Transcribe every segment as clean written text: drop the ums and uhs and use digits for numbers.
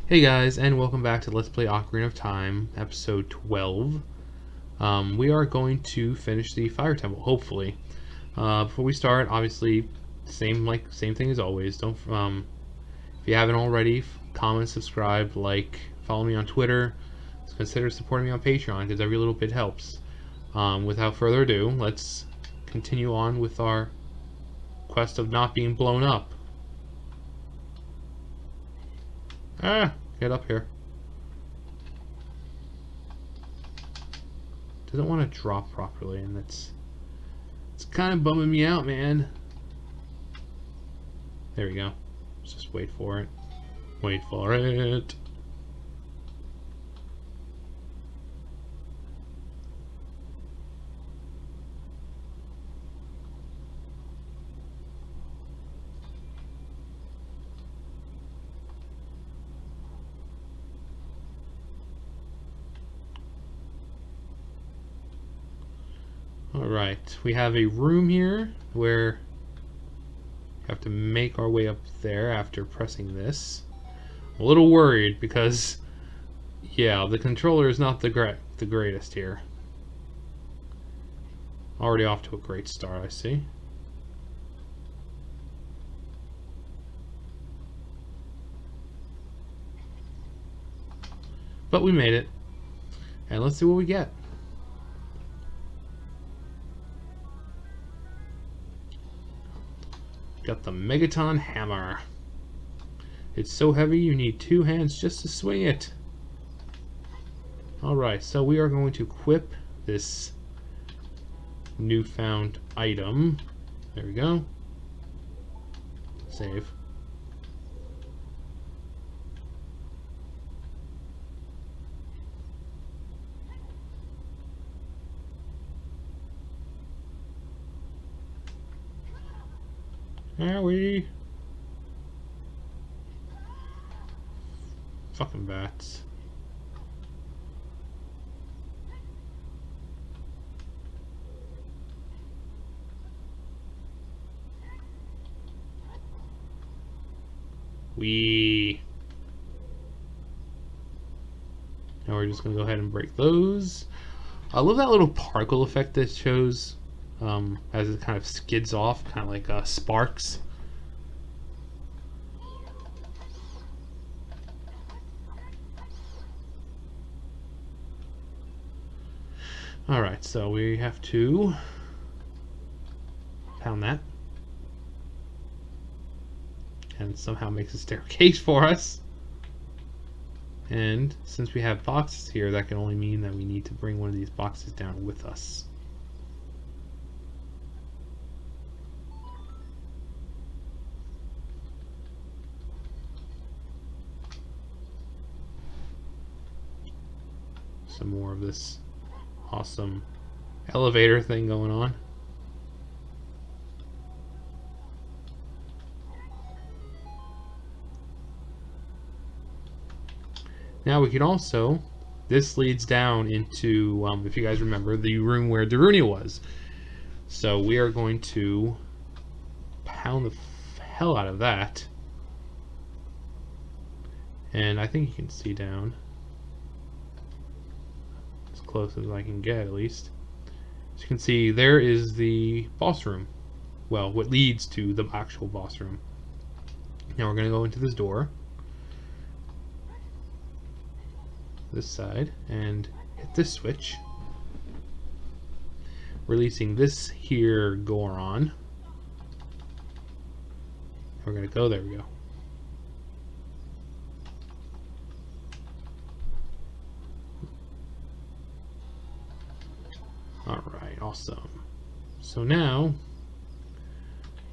Hey guys, and welcome back to Let's Play Ocarina of Time, episode 12. We are going to finish the Fire Temple, hopefully. Before we start, obviously, same thing as always. Don't if you haven't already, comment, subscribe, like, follow me on Twitter. Consider supporting me on Patreon because every little bit helps. Without further ado, let's continue on with our quest of not being blown up. Get up here. Doesn't want to drop properly, and it's kind of bumming me out, man. There we go. Let's just wait for it. Wait for it. Alright, we have a room here where we have to make our way up there after pressing this. I'm a little worried because, yeah, the controller is not the greatest here. Already off to a great start, I see. But we made it. And let's see what we get. Got the Megaton Hammer. It's so heavy you need 2 hands just to swing it. Alright, so we are going to equip this newfound item. There we go. Save. Owie. Fucking bats. Now we're just gonna go ahead and break those. I love that little particle effect that shows as it kind of skids off, kind of like sparks. Alright, so we have to pound that. And it somehow makes a staircase for us. And since we have boxes here, that can only mean that we need to bring one of these boxes down with us. Some more of this awesome elevator thing going on. Now we can also, this leads down into, if you guys remember, the room where Darunia was. So we are going to pound the hell out of that. And I think you can see down. As close as I can get, at least. As you can see, there is the boss room. Well, what leads to the actual boss room. Now we're going to go into this door. This side and hit this switch, releasing this here Goron. We're gonna go, there we go. Alright, awesome. So now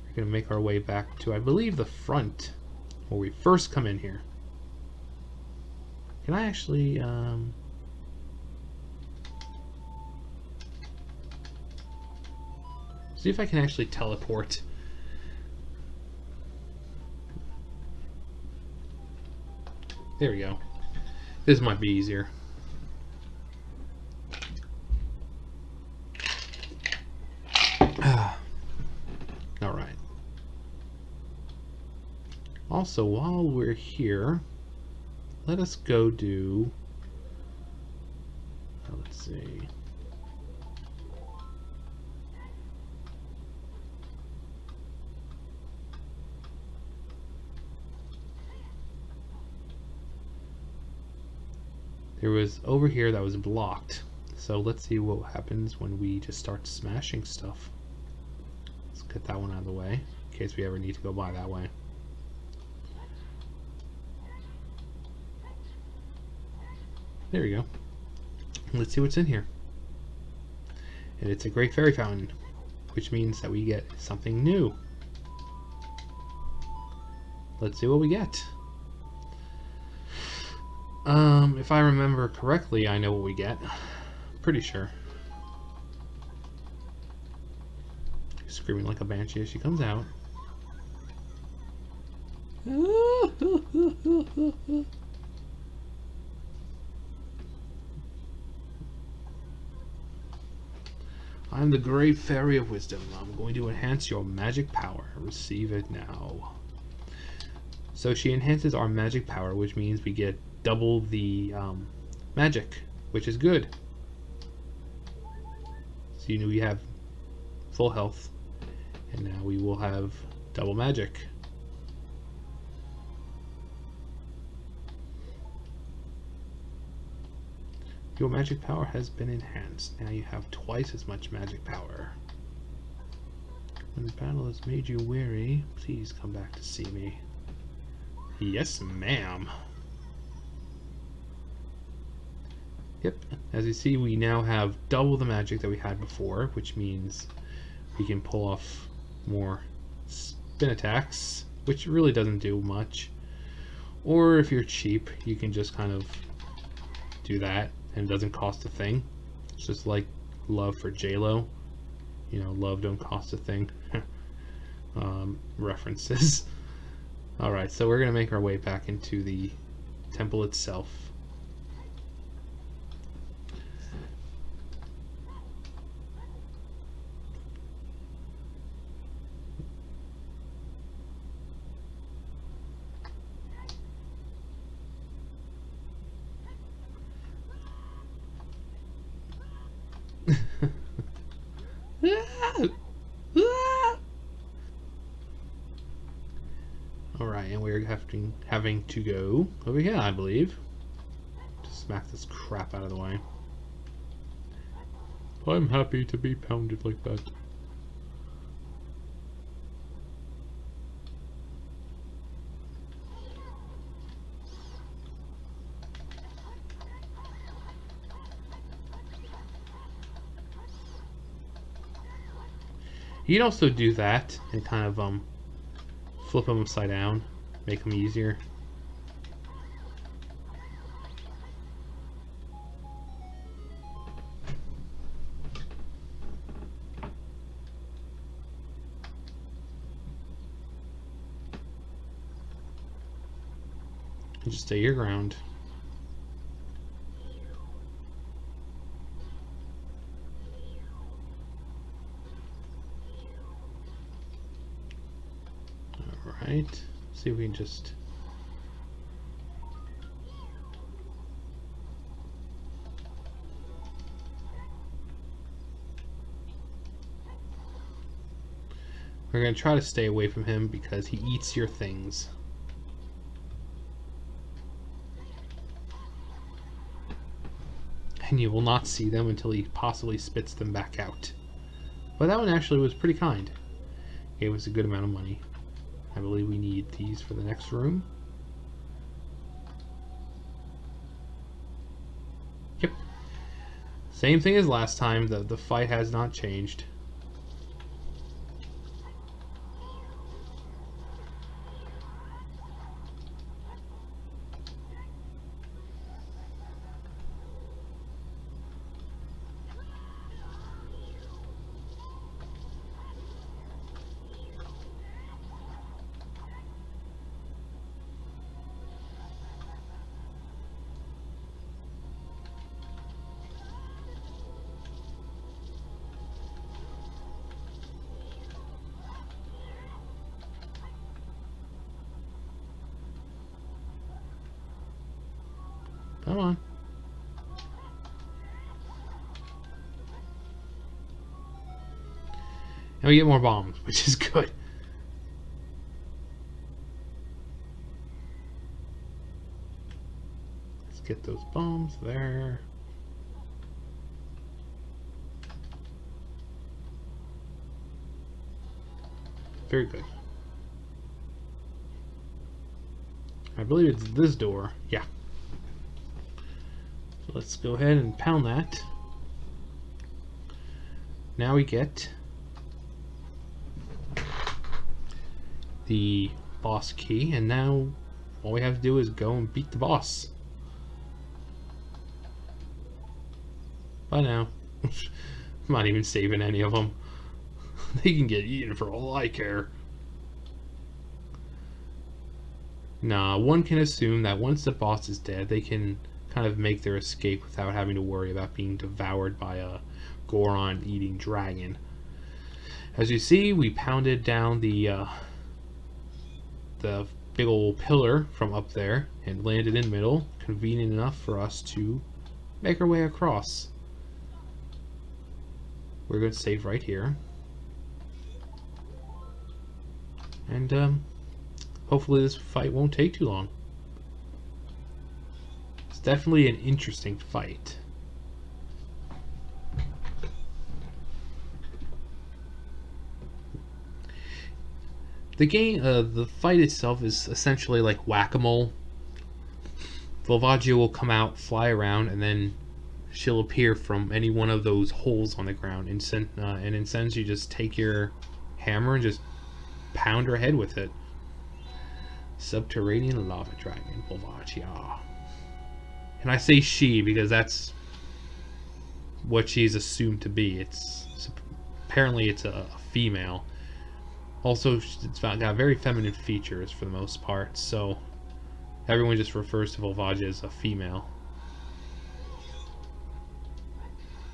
we're gonna make our way back to, I believe, the front where we first come in here. Can I actually, see if I can actually teleport? There we go. This might be easier. Alright. Also, while we're here, let us go do... let's see. There was over here that was blocked. So let's see what happens when we just start smashing stuff. Let's get that one out of the way, in case we ever need to go by that way. There we go. Let's see what's in here. And it's a great fairy fountain, which means that we get something new. Let's see what we get. If I remember correctly, I know what we get. Pretty sure. Screaming like a banshee as she comes out. I'm the Great Fairy of Wisdom. I'm going to enhance your magic power. Receive it now. So she enhances our magic power, which means we get double the magic, which is good. So you know we have full health, and now we will have double magic. Your magic power has been enhanced. Now you have twice as much magic power. When the battle has made you weary, please come back to see me. Yes, ma'am. Yep, as you see, we now have double the magic that we had before, which means we can pull off more spin attacks, which really doesn't do much. Or if you're cheap, you can just kind of do that, and it doesn't cost a thing. It's just like love for J-Lo. You know, love don't cost a thing. References. Alright, so we're going to make our way back into the temple itself. Alright, and we're having to go over here, I believe. Just smack this crap out of the way. I'm happy to be pounded like that. You can also do that and kind of flip them upside down, make them easier. And just stay your ground. Alright, see if we can just... We're going to try to stay away from him because he eats your things. And you will not see them until he possibly spits them back out. But that one actually was pretty kind. Gave us a good amount of money. I believe we need these for the next room. Yep. Same thing as last time. The fight has not changed. Come on. And we get more bombs, which is good. Let's get those bombs there. Very good. I believe it's this door. Yeah. So let's go ahead and pound that. Now we get the boss key, and now all we have to do is go and beat the boss. Bye now. I'm not even saving any of them. They can get eaten for all I care. Nah, one can assume that once the boss is dead, they can kind of make their escape without having to worry about being devoured by a Goron-eating dragon. As you see, we pounded down the big old pillar from up there and landed in the middle, convenient enough for us to make our way across. We're going to save right here. And hopefully this fight won't take too long. It's definitely an interesting fight. The game, the fight itself is essentially like whack-a-mole. Volvagia will come out, fly around, and then she'll appear from any one of those holes on the ground. And in a sense, you just take your hammer and just pound her head with it. Subterranean lava dragon, Volvagia. And I say she because that's what she's assumed to be. Apparently it's a female. Also, it's got very feminine features for the most part, so everyone just refers to Volvagia as a female.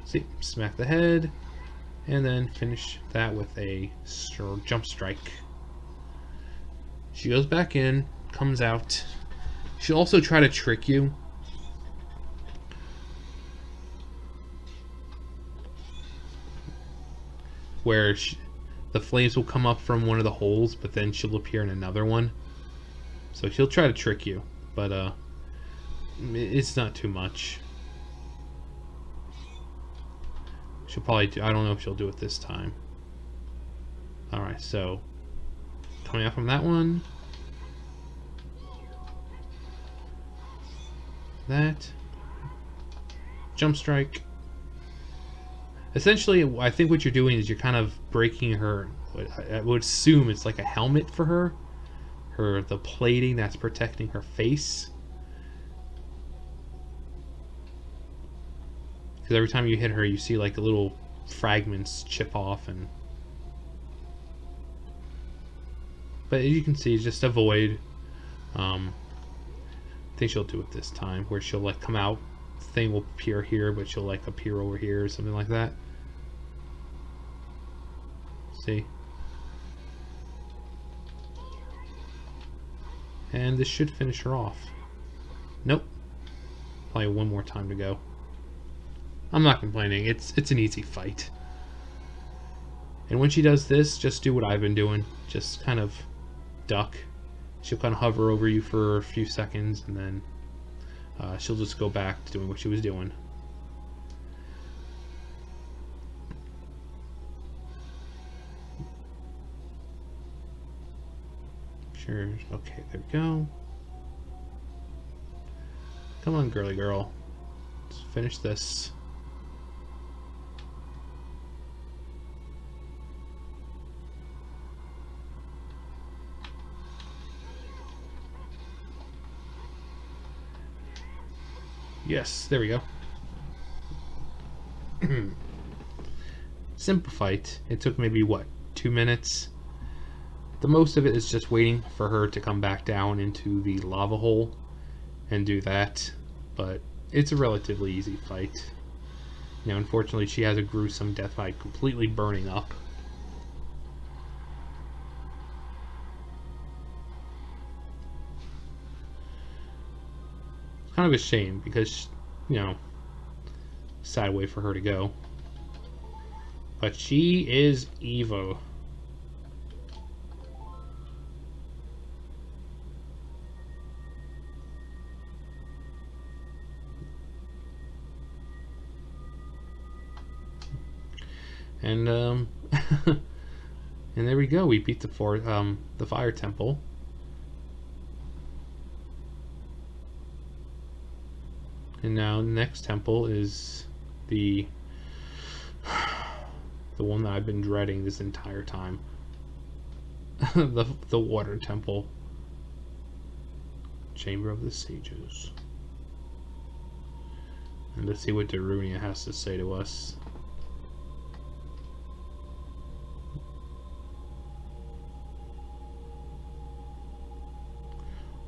See, smack the head, and then finish that with a jump strike. She goes back in, comes out. She'll also try to trick you. Where the flames will come up from one of the holes, but then she'll appear in another one. So she'll try to trick you, but it's not too much. She'll probably do, I don't know if she'll do it this time. Alright, so coming out from that one. That. Jump strike. Essentially, I think what you're doing is you're kind of breaking her. I would assume it's like a helmet for her. The plating that's protecting her face. Because every time you hit her, you see like the little fragments chip off, but as you can see, just avoid. I think she'll do it this time, where she'll like come out. Thing will appear here, but she'll like appear over here or something like that. See? And this should finish her off. Nope. Probably one more time to go. I'm not complaining. It's an easy fight. And when she does this, just do what I've been doing. Just kind of duck. She'll kind of hover over you for a few seconds, and then she'll just go back to doing what she was doing. Sure. Okay, there we go. Come on, girly girl. Let's finish this. Yes, there we go. Simple fight. It took maybe, what, 2 minutes? The most of it is just waiting for her to come back down into the lava hole and do that. But it's a relatively easy fight. You know, unfortunately, she has a gruesome death by completely burning up. kind of a shame because, you know, sad way for her to go. But she is evil. And and there we go. We beat the fire temple. And now the next temple is the one that I've been dreading this entire time. the water temple. Chamber of the Sages. And let's see what Darunia has to say to us.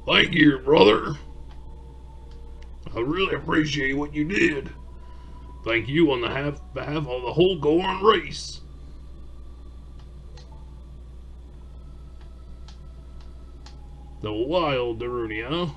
Thank you, brother. I really appreciate what you did. Thank you on behalf of the whole Goron race. The wild Darunia.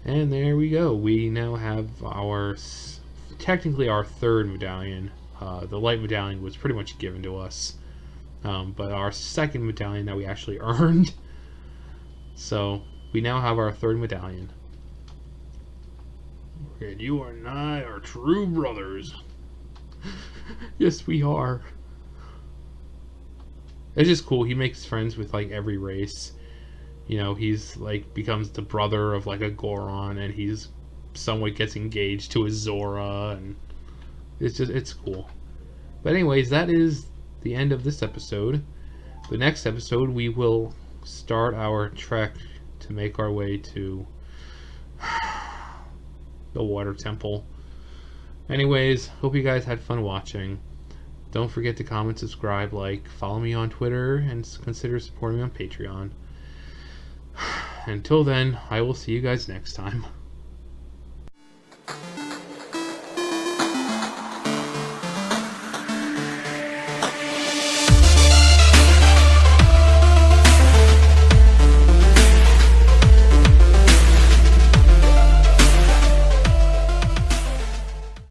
And there we go. We now have technically our third medallion. The light medallion was pretty much given to us. But our second medallion that we actually earned. So we now have our third medallion. And you and I are true brothers. Yes, we are. It's just cool. He makes friends with like every race. You know, he's like becomes the brother of like a Goron, and he's somewhat gets engaged to a Zora, and it's cool. But anyways, that is the end of this episode. The next episode we will start our trek to make our way to the water temple. Anyways, hope you guys had fun watching. Don't forget to comment, subscribe, like, follow me on Twitter, and consider supporting me on Patreon. Until then, I will see you guys next time.